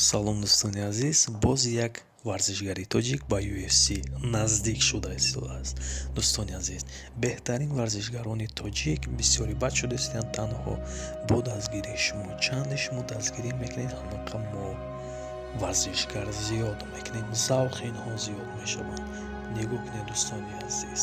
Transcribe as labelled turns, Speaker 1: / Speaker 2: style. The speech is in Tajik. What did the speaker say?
Speaker 1: салом дӯстони азиз, боз як варзишгари тоҷик ба UFC наздик шуда истодааст. Дӯстони азиз, беҳтарин варзишгарони тоҷик бисёри бад шуда истанд. Танҳо бо дастгирии шумо, чанде шумо дастгирӣ мекунед, ҳамақа мо варзишгар зиёд мекунем, завқи инҳо зиёд мешаванд. Нигоҳ кунед дӯстони азиз.